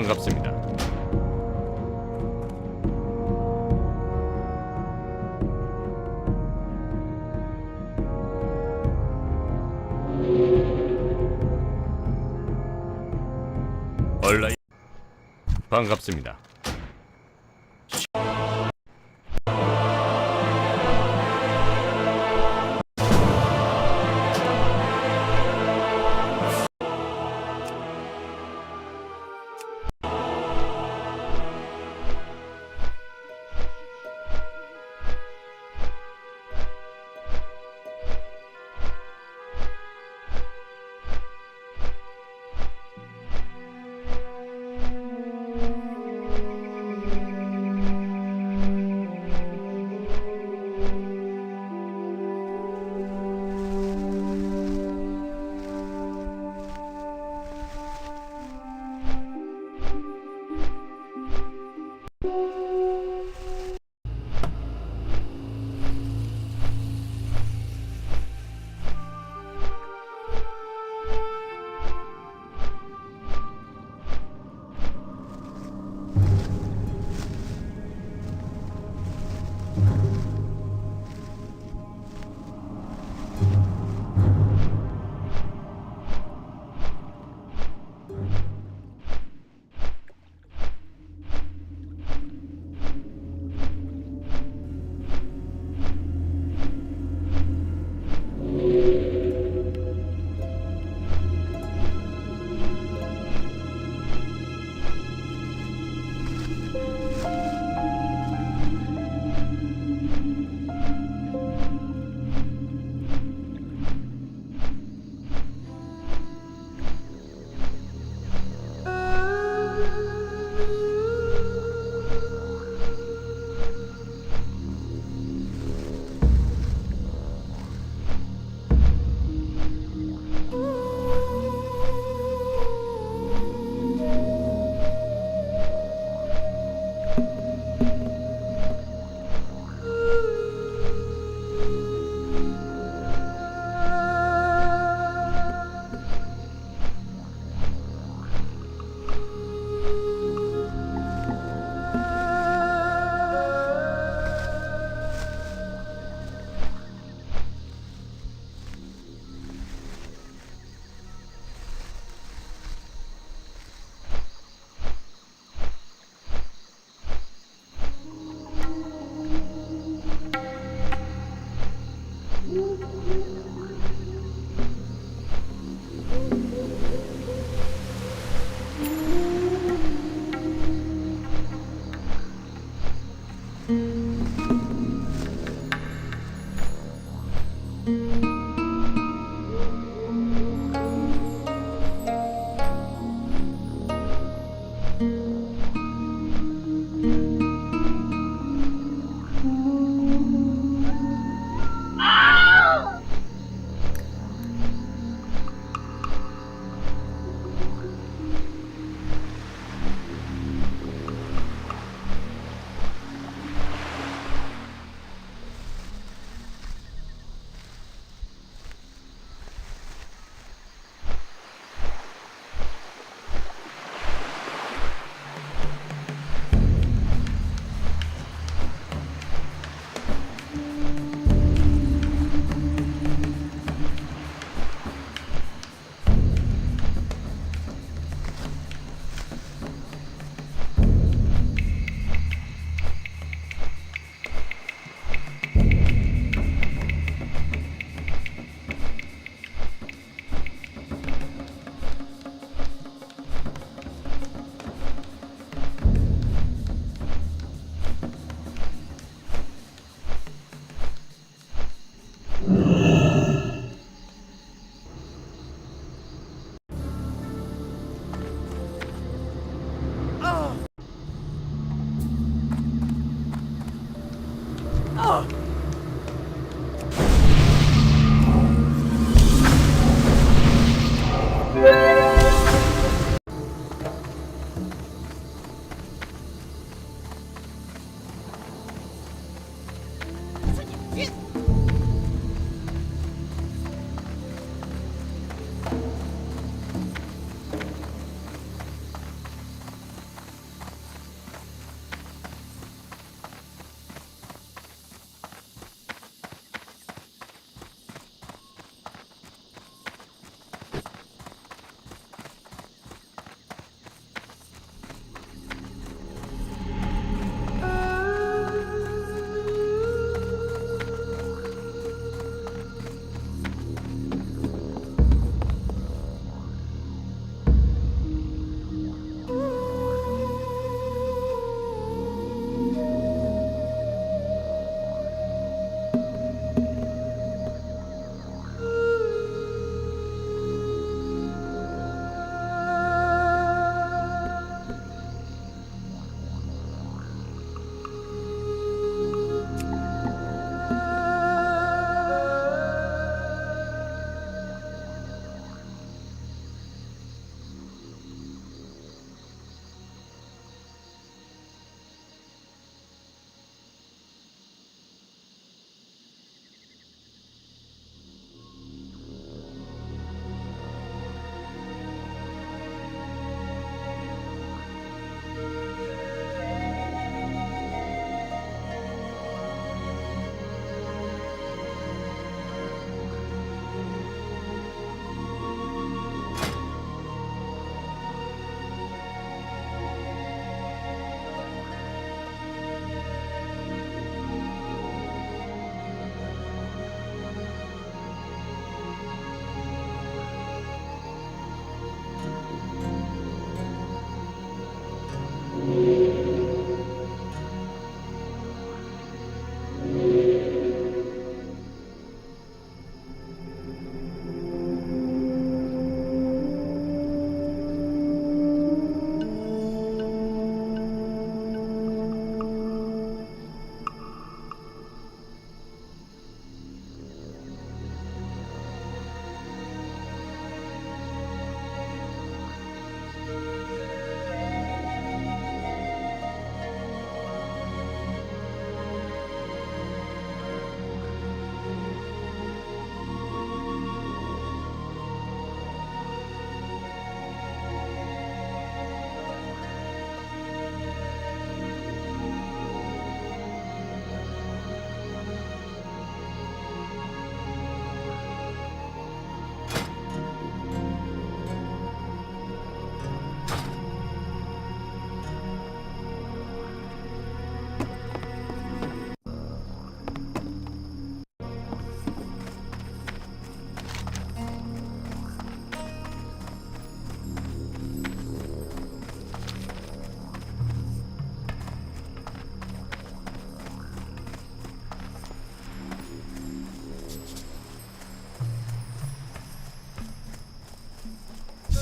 반갑습니다. 얼라이 반갑습니다.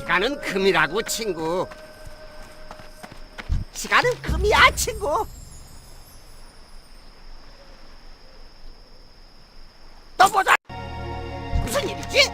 시간은 금이라고, 친구. 시간은 금이야, 친구. 또 보자. 무슨 일이지?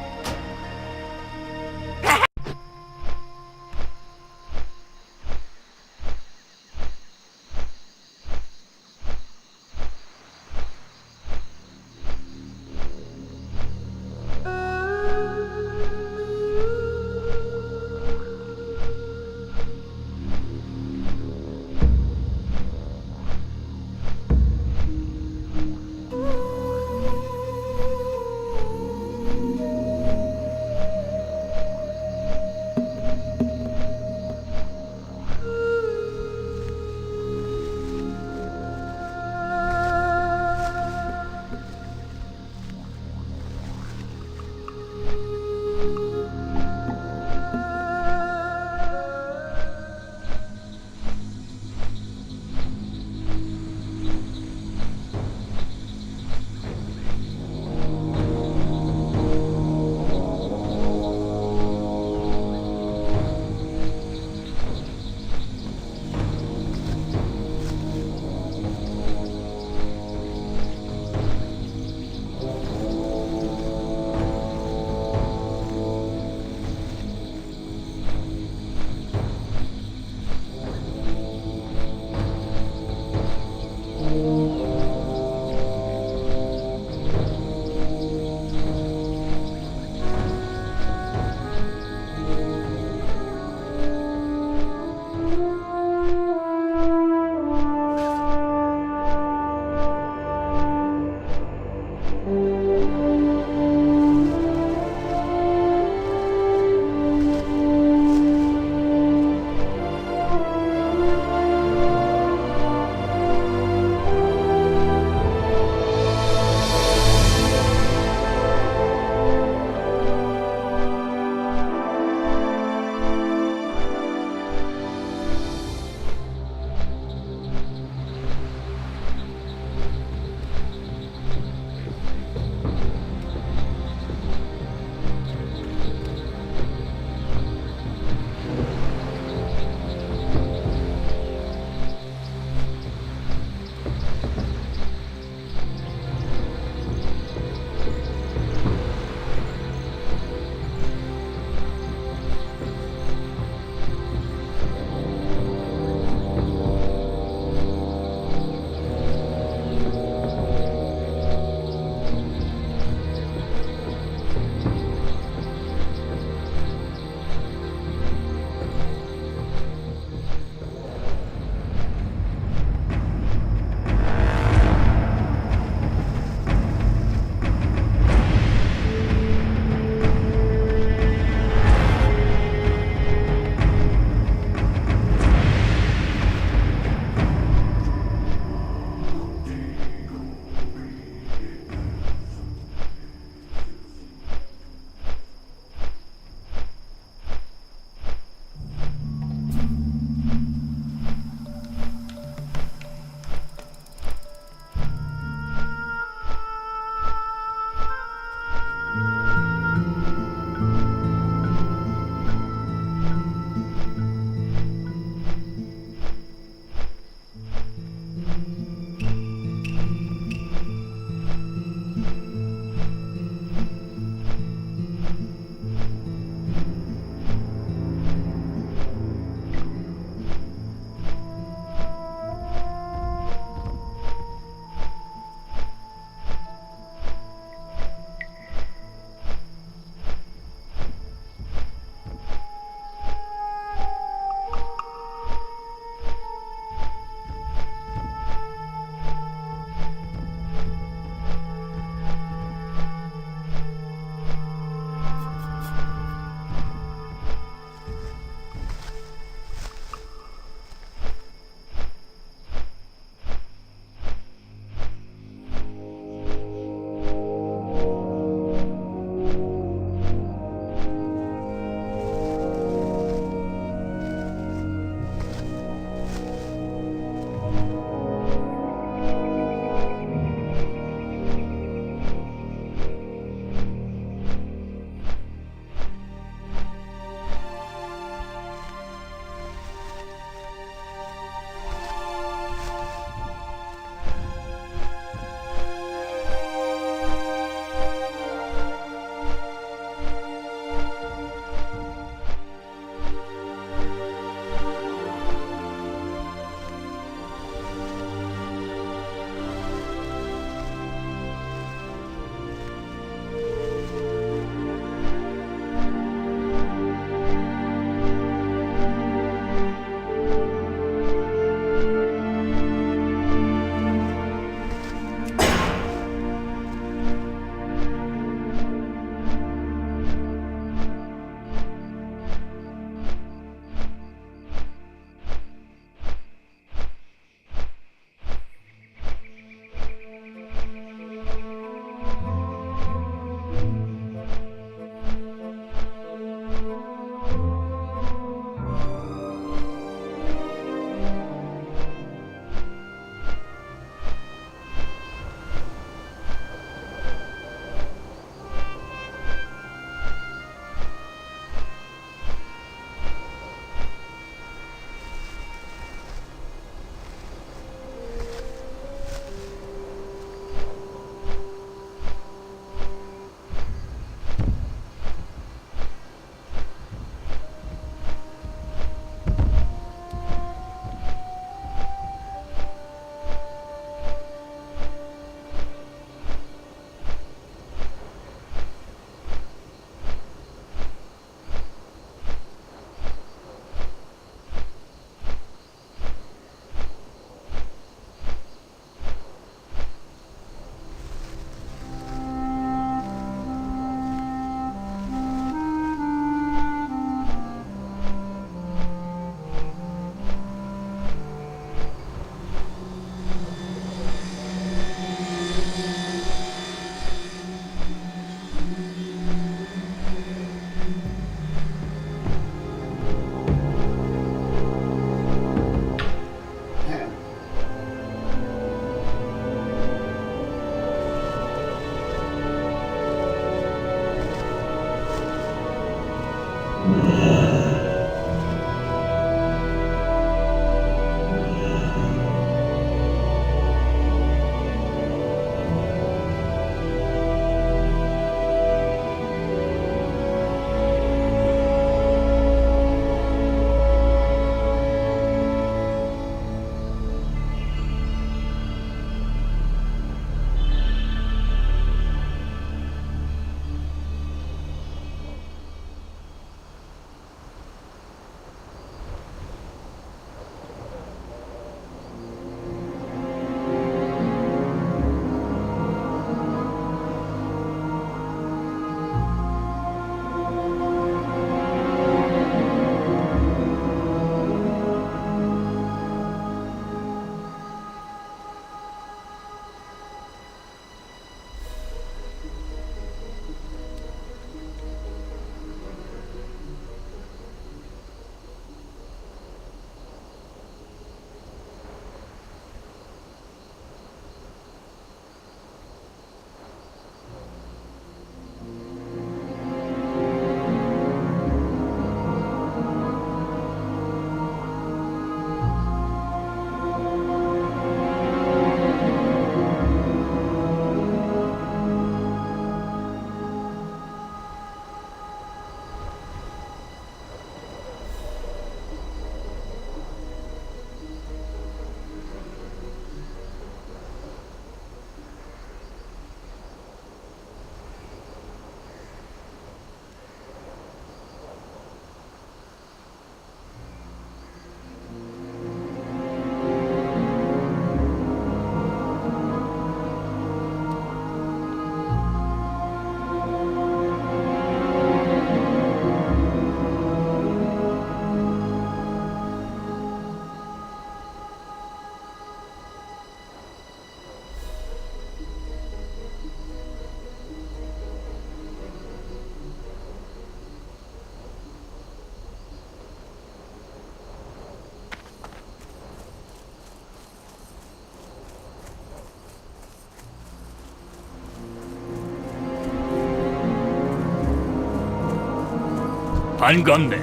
반갑네.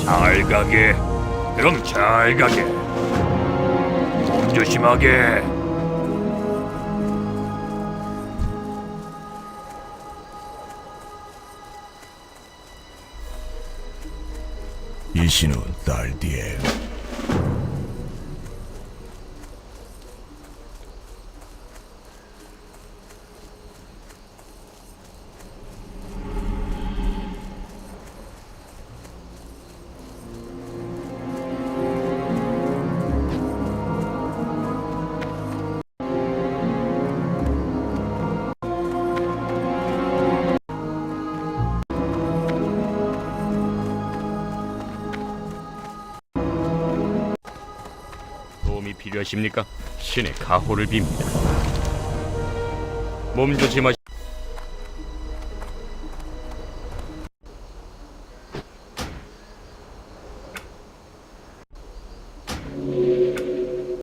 잘 가게. 그럼 잘 가게. 몸 조심하게. 이신우 딸디에 도움이 필요하십니까? 신의 가호를 빕니다. 몸 조심하시.